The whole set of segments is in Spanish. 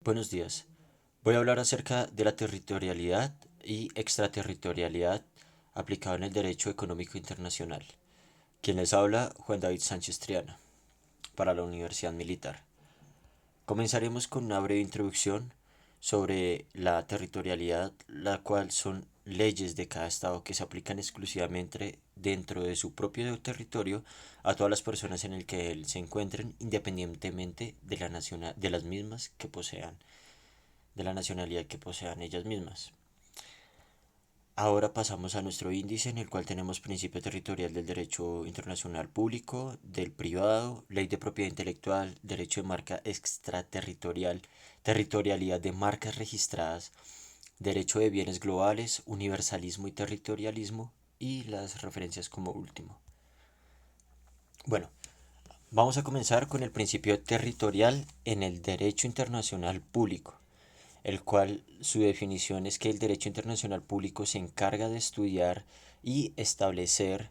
Buenos días. Voy a hablar acerca de la territorialidad y extraterritorialidad aplicado en el derecho económico internacional. Quien les habla, Juan David Sánchez Triana, para la Universidad Militar. Comenzaremos con una breve introducción sobre la territorialidad, la cual son leyes de cada estado que se aplican exclusivamente dentro de su propio territorio a todas las personas en el que él se encuentren, independientemente de de las mismas que posean, de la nacionalidad que posean ellas mismas. Ahora pasamos a nuestro índice en el cual tenemos principio territorial del derecho internacional público, del privado, ley de propiedad intelectual, derecho de marca extraterritorial, territorialidad de marcas registradas, derecho de bienes globales, universalismo y territorialismo y las referencias como último. Bueno, vamos a comenzar con el principio territorial en el derecho internacional público, el cual su definición es que el derecho internacional público se encarga de estudiar y establecer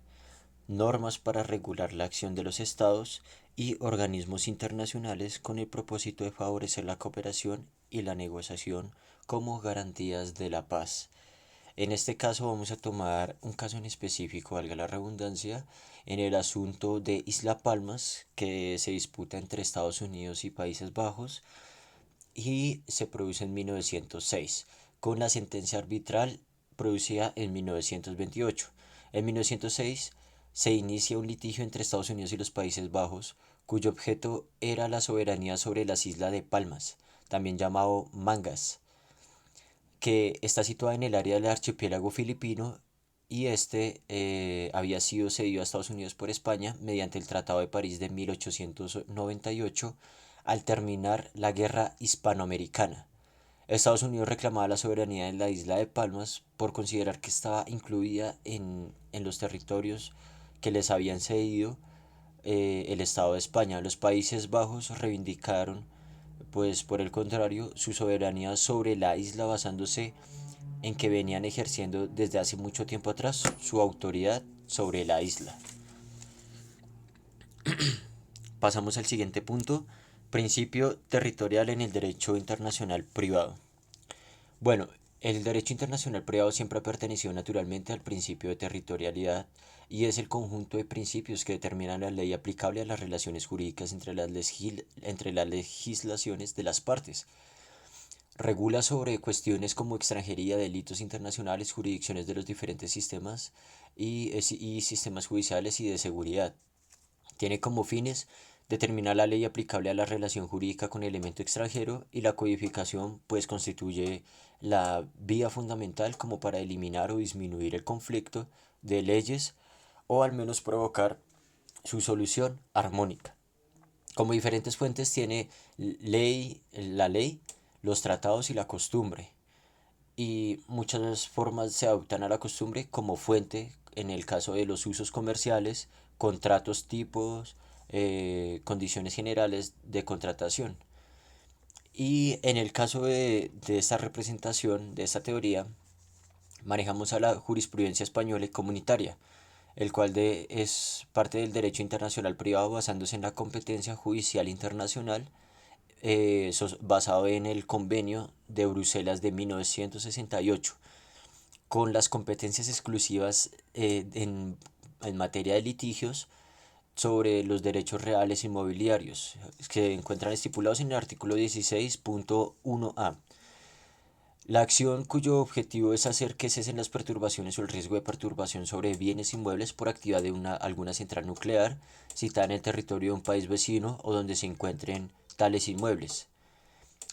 normas para regular la acción de los estados y organismos internacionales con el propósito de favorecer la cooperación y la negociación como garantías de la paz. En este caso vamos a tomar un caso en específico, valga la redundancia, en el asunto de Isla Palmas, que se disputa entre Estados Unidos y Países Bajos, y se produce en 1906, con la sentencia arbitral producida en 1928. En 1906 se inicia un litigio entre Estados Unidos y los Países Bajos, cuyo objeto era la soberanía sobre las islas de Palmas, también llamado Mangas, que está situada en el área del archipiélago filipino y había sido cedido a Estados Unidos por España mediante el Tratado de París de 1898 al terminar la Guerra Hispanoamericana. Estados Unidos reclamaba la soberanía de la isla de Palmas por considerar que estaba incluida en los territorios que les habían cedido el Estado de España. Los Países Bajos reivindicaron, pues por el contrario, su soberanía sobre la isla basándose en que venían ejerciendo desde hace mucho tiempo atrás su autoridad sobre la isla. Pasamos al siguiente punto, principio territorial en el derecho internacional privado. Bueno, el derecho internacional privado siempre ha pertenecido naturalmente al principio de territorialidad y es el conjunto de principios que determinan la ley aplicable a las relaciones jurídicas entre las legislaciones de las partes. Regula sobre cuestiones como extranjería, delitos internacionales, jurisdicciones de los diferentes sistemas y sistemas judiciales y de seguridad. Tiene como fines determinar la ley aplicable a la relación jurídica con el elemento extranjero y la codificación pues constituye la vía fundamental como para eliminar o disminuir el conflicto de leyes o al menos provocar su solución armónica. Como diferentes fuentes tiene la ley, los tratados y la costumbre. Y muchas formas se adoptan a la costumbre como fuente en el caso de los usos comerciales, contratos tipos, condiciones generales de contratación. Y en el caso de esta representación, de esta teoría, manejamos a la jurisprudencia española y comunitaria, el cual es parte del derecho internacional privado basándose en la competencia judicial internacional, basado en el convenio de Bruselas de 1968, con las competencias exclusivas en materia de litigios sobre los derechos reales inmobiliarios, que se encuentran estipulados en el artículo 16.1a. La acción cuyo objetivo es hacer que cesen las perturbaciones o el riesgo de perturbación sobre bienes inmuebles por actividad de alguna central nuclear citada en el territorio de un país vecino o donde se encuentren tales inmuebles.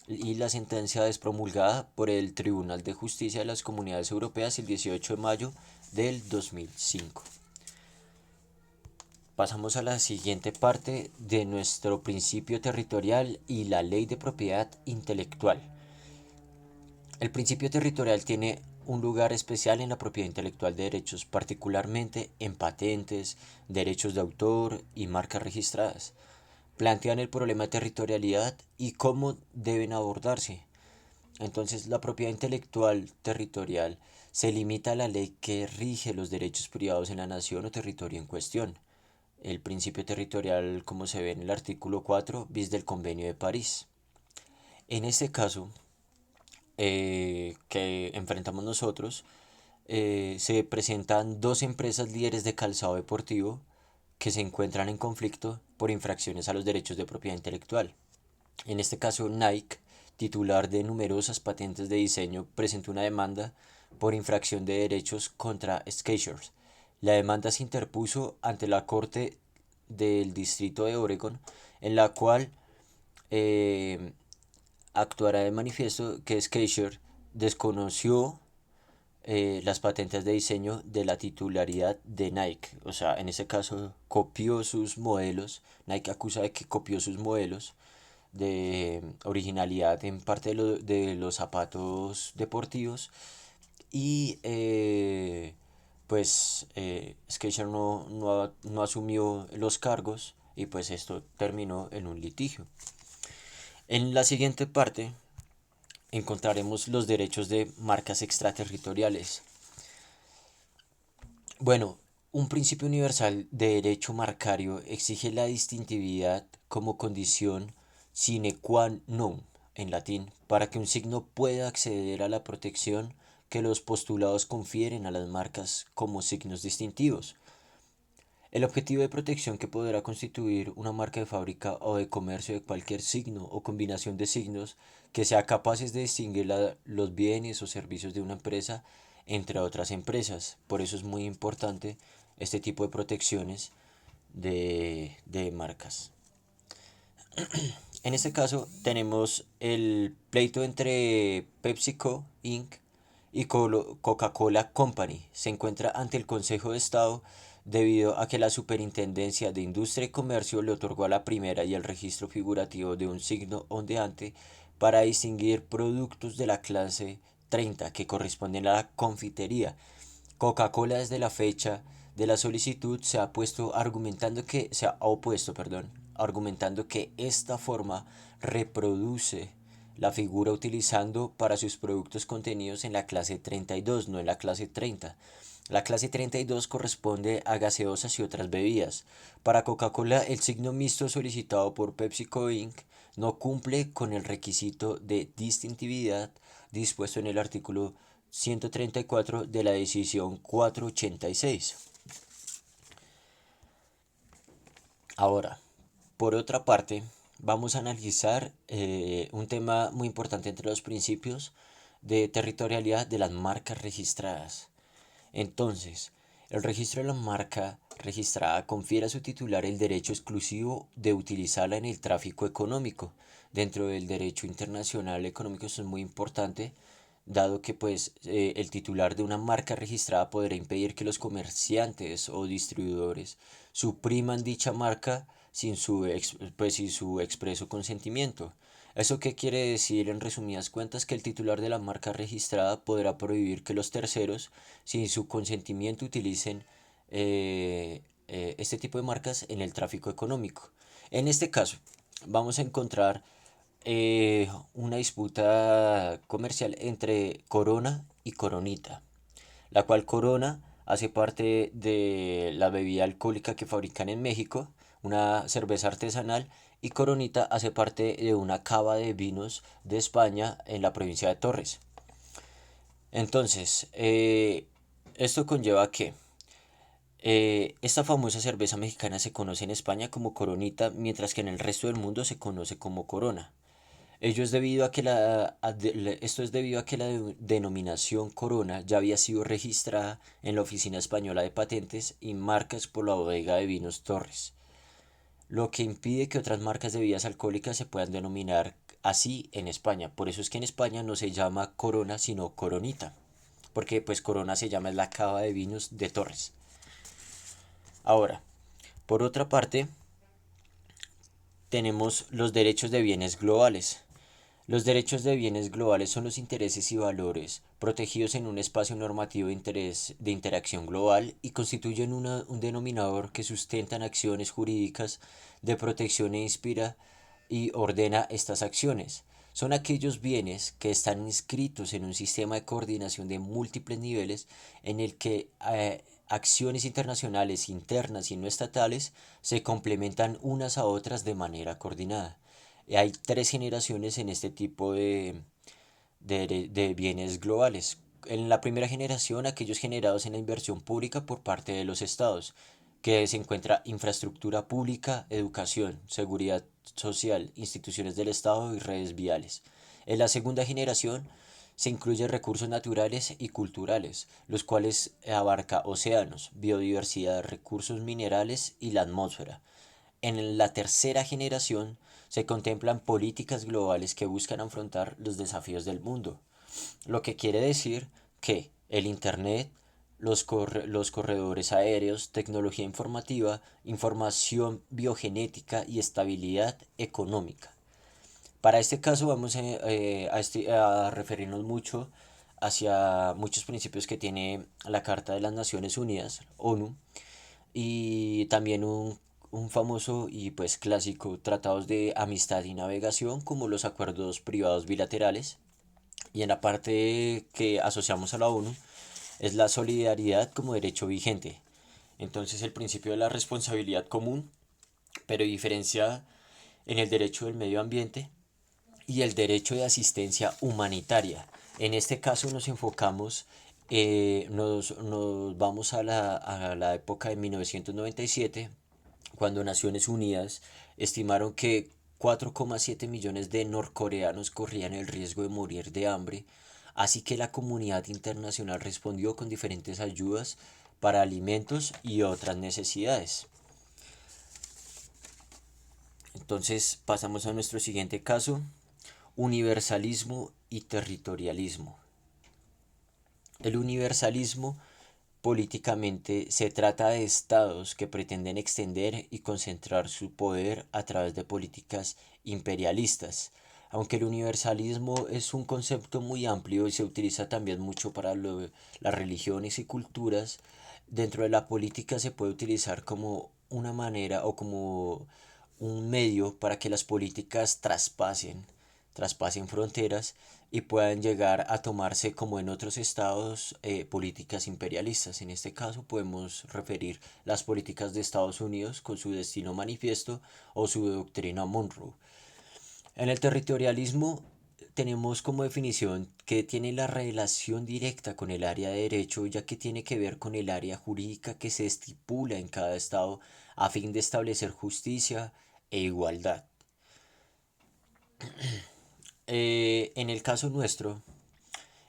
Y la sentencia es promulgada por el Tribunal de Justicia de las Comunidades Europeas el 18 de mayo del 2005. Pasamos a la siguiente parte de nuestro principio territorial y la ley de propiedad intelectual. El principio territorial tiene un lugar especial en la propiedad intelectual de derechos, particularmente en patentes, derechos de autor y marcas registradas. Plantean el problema de territorialidad y cómo deben abordarse. Entonces, la propiedad intelectual territorial se limita a la ley que rige los derechos privados en la nación o territorio en cuestión. El principio territorial, como se ve en el artículo 4 bis del Convenio de París. En este caso que enfrentamos nosotros, se presentan dos empresas líderes de calzado deportivo que se encuentran en conflicto por infracciones a los derechos de propiedad intelectual. En este caso, Nike, titular de numerosas patentes de diseño, presentó una demanda por infracción de derechos contra Skechers. La demanda se interpuso ante la Corte del Distrito de Oregon, en la cual eh, actuará de manifiesto que Skechers desconoció las patentes de diseño de la titularidad de Nike. O sea, en ese caso copió sus modelos. Nike acusa de que copió sus modelos de originalidad en parte de los zapatos deportivos y pues Skechers no asumió los cargos y pues esto terminó en un litigio. En la siguiente parte encontraremos los derechos de marcas extraterritoriales. Bueno, un principio universal de derecho marcario exige la distintividad como condición sine qua non, en latín, para que un signo pueda acceder a la protección que los postulados confieren a las marcas como signos distintivos. El objetivo de protección que podrá constituir una marca de fábrica o de comercio de cualquier signo o combinación de signos que sea capaces de distinguir los bienes o servicios de una empresa entre otras empresas. Por eso es muy importante este tipo de protecciones de marcas. En este caso tenemos el pleito entre PepsiCo Inc. y Coca-Cola Company. Se encuentra ante el Consejo de Estado debido a que la Superintendencia de Industria y Comercio le otorgó a la primera y el registro figurativo de un signo ondeante para distinguir productos de la clase 30 que corresponden a la confitería. Coca-Cola desde la fecha de la solicitud se ha opuesto, perdón, argumentando que esta forma reproduce la figura utilizando para sus productos contenidos en la clase 32, no en la clase 30. La clase 32 corresponde a gaseosas y otras bebidas. Para Coca-Cola, el signo mixto solicitado por PepsiCo Inc. no cumple con el requisito de distintividad dispuesto en el artículo 134 de la decisión 486. Ahora, por otra parte, vamos a analizar un tema muy importante entre los principios de territorialidad de las marcas registradas. Entonces, el registro de la marca registrada confiere a su titular el derecho exclusivo de utilizarla en el tráfico económico. Dentro del derecho internacional económico esto es muy importante, dado que pues el titular de una marca registrada podrá impedir que los comerciantes o distribuidores supriman dicha marca sin su expreso consentimiento. ¿Eso qué quiere decir en resumidas cuentas? Que el titular de la marca registrada podrá prohibir que los terceros, sin su consentimiento, utilicen este tipo de marcas en el tráfico económico. En este caso, vamos a encontrar una disputa comercial entre Corona y Coronita, la cual Corona hace parte de la bebida alcohólica que fabrican en México, una cerveza artesanal, y Coronita hace parte de una cava de vinos de España en la provincia de Torres. Entonces, esto conlleva que esta famosa cerveza mexicana se conoce en España como Coronita, mientras que en el resto del mundo se conoce como Corona. Esto es debido a que denominación Corona ya había sido registrada en la Oficina Española de Patentes y Marcas por la Bodega de Vinos Torres, lo que impide que otras marcas de bebidas alcohólicas se puedan denominar así en España. Por eso es que en España no se llama Corona, sino Coronita, porque pues Corona se llama la cava de vinos de Torres. Ahora, por otra parte, tenemos los derechos de bienes globales. Los derechos de bienes globales son los intereses y valores protegidos en un espacio normativo de interacción global y constituyen un denominador que sustentan acciones jurídicas de protección e inspira y ordena estas acciones. Son aquellos bienes que están inscritos en un sistema de coordinación de múltiples niveles en el que acciones internacionales, internas y no estatales se complementan unas a otras de manera coordinada. Hay tres generaciones en este tipo de bienes globales. En la primera generación, aquellos generados en la inversión pública por parte de los estados, que se encuentra infraestructura pública, educación, seguridad social, instituciones del estado y redes viales. En la segunda generación se incluyen recursos naturales y culturales, los cuales abarca océanos, biodiversidad, recursos minerales y la atmósfera. En la tercera generación se contemplan políticas globales que buscan afrontar los desafíos del mundo, lo que quiere decir que el Internet, los corredores aéreos, tecnología informativa, información biogenética y estabilidad económica. Para este caso vamos a referirnos mucho hacia muchos principios que tiene la Carta de las Naciones Unidas, ONU, y también un famoso y pues clásico tratados de amistad y navegación como los acuerdos privados bilaterales. Y en la parte que asociamos a la ONU es la solidaridad como derecho vigente. Entonces el principio de la responsabilidad común, pero diferencia en el derecho del medio ambiente y el derecho de asistencia humanitaria. En este caso nos enfocamos, nos vamos a la época de 1997, cuando Naciones Unidas estimaron que 4,7 millones de norcoreanos corrían el riesgo de morir de hambre, así que la comunidad internacional respondió con diferentes ayudas para alimentos y otras necesidades. Entonces pasamos a nuestro siguiente caso, universalismo y territorialismo. El universalismo políticamente se trata de estados que pretenden extender y concentrar su poder a través de políticas imperialistas. Aunque el universalismo es un concepto muy amplio y se utiliza también mucho para las religiones y culturas, dentro de la política se puede utilizar como una manera o como un medio para que las políticas traspasen fronteras y puedan llegar a tomarse como en otros estados políticas imperialistas. En este caso podemos referir las políticas de Estados Unidos con su destino manifiesto o su doctrina Monroe. En el territorialismo tenemos como definición que tiene la relación directa con el área de derecho, ya que tiene que ver con el área jurídica que se estipula en cada estado a fin de establecer justicia e igualdad. En el caso nuestro,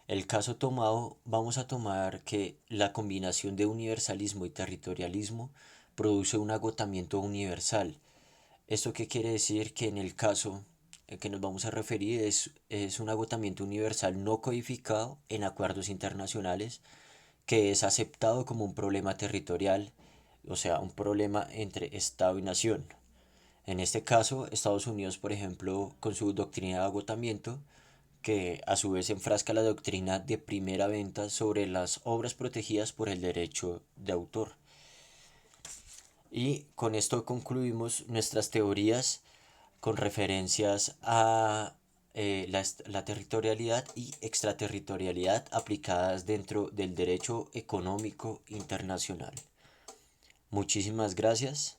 el caso tomado, vamos a tomar que la combinación de universalismo y territorialismo produce un agotamiento universal. ¿Esto qué quiere decir? Que en el caso que nos vamos a referir es un agotamiento universal no codificado en acuerdos internacionales que es aceptado como un problema territorial, o sea, un problema entre Estado y nación. En este caso, Estados Unidos, por ejemplo, con su doctrina de agotamiento, que a su vez enfrasca la doctrina de primera venta sobre las obras protegidas por el derecho de autor. Y con esto concluimos nuestras teorías con referencias a la territorialidad y extraterritorialidad aplicadas dentro del derecho económico internacional. Muchísimas gracias.